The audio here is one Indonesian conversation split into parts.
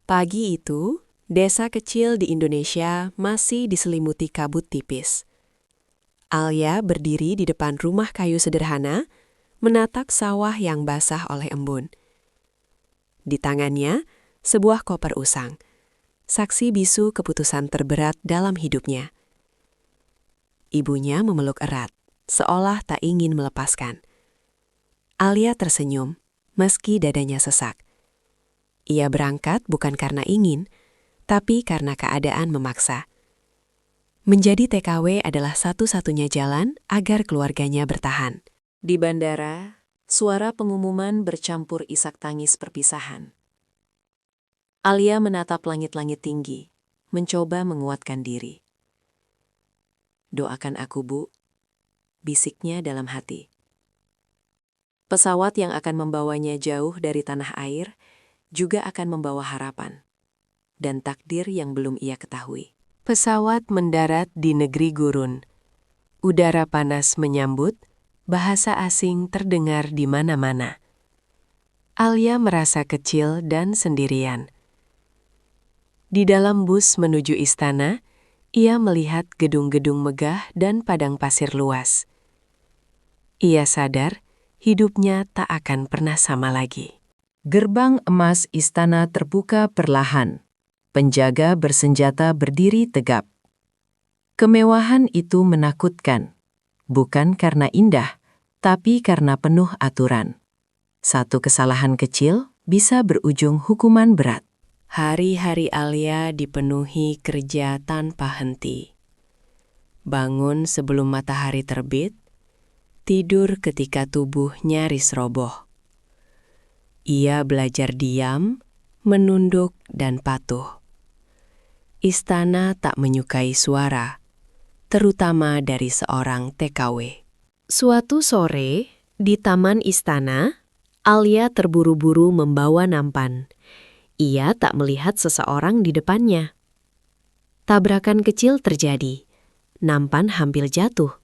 Pagi itu, desa kecil di Indonesia masih diselimuti kabut tipis. Alia berdiri di depan rumah kayu sederhana, menatap sawah yang basah oleh embun. Di tangannya, sebuah koper usang, saksi bisu keputusan terberat dalam hidupnya. Ibunya memeluk erat, seolah tak ingin melepaskan. Alia tersenyum, meski dadanya sesak. Ia berangkat bukan karena ingin, tapi karena keadaan memaksa. Menjadi TKW adalah satu-satunya jalan agar keluarganya bertahan. Di bandara, suara pengumuman bercampur isak tangis perpisahan. Alia menatap langit-langit tinggi, mencoba menguatkan diri. "Doakan aku, Bu," bisiknya dalam hati. Pesawat yang akan membawanya jauh dari tanah air juga akan membawa harapan dan takdir yang belum ia ketahui. Pesawat mendarat di negeri gurun. Udara panas menyambut, bahasa asing terdengar di mana-mana. Alia merasa kecil dan sendirian. Di dalam bus menuju istana, ia melihat gedung-gedung megah dan padang pasir luas. Ia sadar hidupnya tak akan pernah sama lagi. Gerbang emas istana terbuka perlahan. Penjaga bersenjata berdiri tegap. Kemewahan itu menakutkan, bukan karena indah, tapi karena penuh aturan. Satu kesalahan kecil bisa berujung hukuman berat. Hari-hari Alia dipenuhi kerja tanpa henti. Bangun sebelum matahari terbit, tidur ketika tubuh nyaris roboh. Ia belajar diam, menunduk, dan patuh. Istana tak menyukai suara, terutama dari seorang TKW. Suatu sore, di taman istana, Alia terburu-buru membawa nampan. Ia tak melihat seseorang di depannya. Tabrakan kecil terjadi. Nampan hampir jatuh.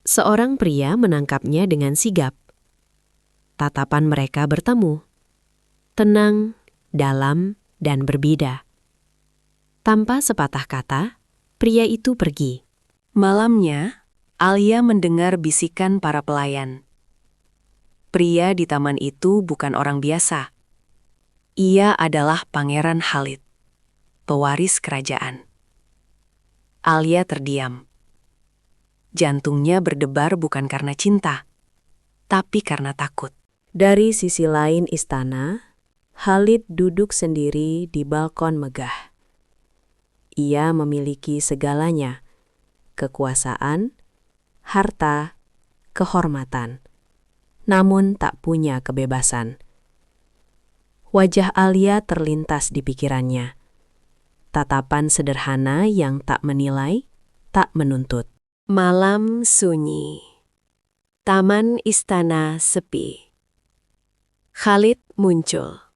Seorang pria menangkapnya dengan sigap. Tatapan mereka bertemu. Tenang, dalam, dan berbeda. Tanpa sepatah kata, pria itu pergi. Malamnya, Alia mendengar bisikan para pelayan. Pria di taman itu bukan orang biasa. Ia adalah Pangeran Khalid, pewaris kerajaan. Alia terdiam. Jantungnya berdebar bukan karena cinta, tapi karena takut. Dari sisi lain istana, Khalid duduk sendiri di balkon megah. Ia memiliki segalanya, kekuasaan, harta, kehormatan, namun tak punya kebebasan. Wajah Alia terlintas di pikirannya. Tatapan sederhana yang tak menilai, tak menuntut. Malam sunyi. Taman istana sepi. Khalid muncul.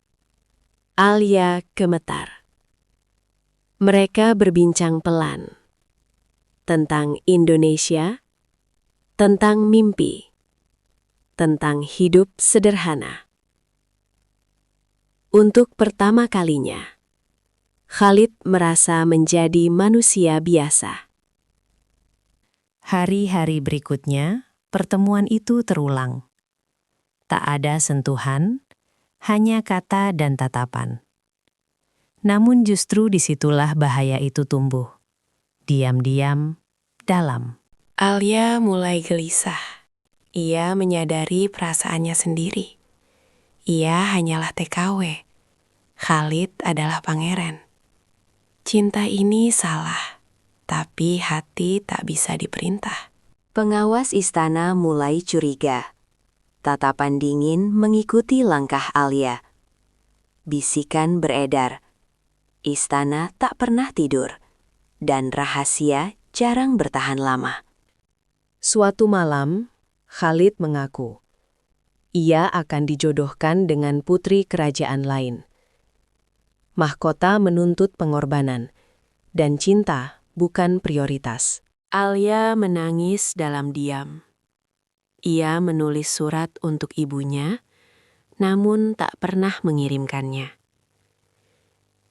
Alia gemetar. Mereka berbincang pelan. Tentang Indonesia, tentang mimpi, tentang hidup sederhana. Untuk pertama kalinya, Khalid merasa menjadi manusia biasa. Hari-hari berikutnya, pertemuan itu terulang. Tak ada sentuhan, hanya kata dan tatapan. Namun justru disitulah bahaya itu tumbuh. Diam-diam, dalam. Alia mulai gelisah. Ia menyadari perasaannya sendiri. Ia hanyalah TKW. Khalid adalah pangeran. Cinta ini salah, tapi hati tak bisa diperintah. Pengawas istana mulai curiga. Tatapan dingin mengikuti langkah Alia. Bisikan beredar. Istana tak pernah tidur, dan rahasia jarang bertahan lama. Suatu malam, Khalid mengaku ia akan dijodohkan dengan putri kerajaan lain. Mahkota menuntut pengorbanan, dan cinta bukan prioritas. Alia menangis dalam diam. Ia menulis surat untuk ibunya, namun tak pernah mengirimkannya.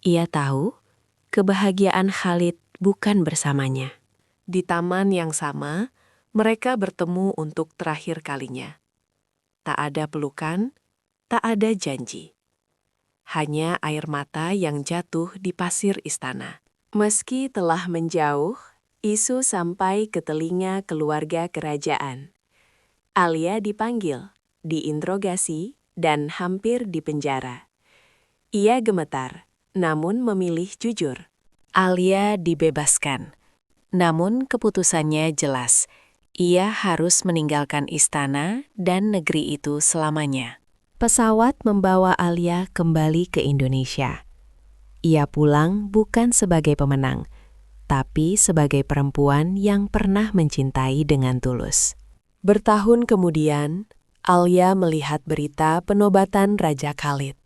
Ia tahu kebahagiaan Khalid bukan bersamanya. Di taman yang sama, mereka bertemu untuk terakhir kalinya. Tak ada pelukan, tak ada janji. Hanya air mata yang jatuh di pasir istana. Meski telah menjauh, isu sampai ke telinga keluarga kerajaan. Alia dipanggil, diinterogasi, dan hampir dipenjara. Ia gemetar, namun memilih jujur. Alia dibebaskan, namun keputusannya jelas. Ia harus meninggalkan istana dan negeri itu selamanya. Pesawat membawa Alia kembali ke Indonesia. Ia pulang bukan sebagai pemenang, tapi sebagai perempuan yang pernah mencintai dengan tulus. Bertahun kemudian, Alia melihat berita penobatan Raja Khalid.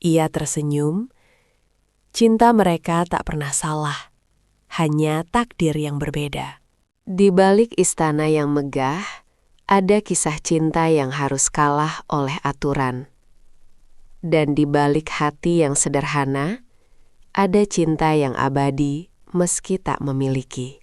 Ia tersenyum. Cinta mereka tak pernah salah, hanya takdir yang berbeda. Di balik istana yang megah, ada kisah cinta yang harus kalah oleh aturan. Dan di balik hati yang sederhana, ada cinta yang abadi meski tak memiliki.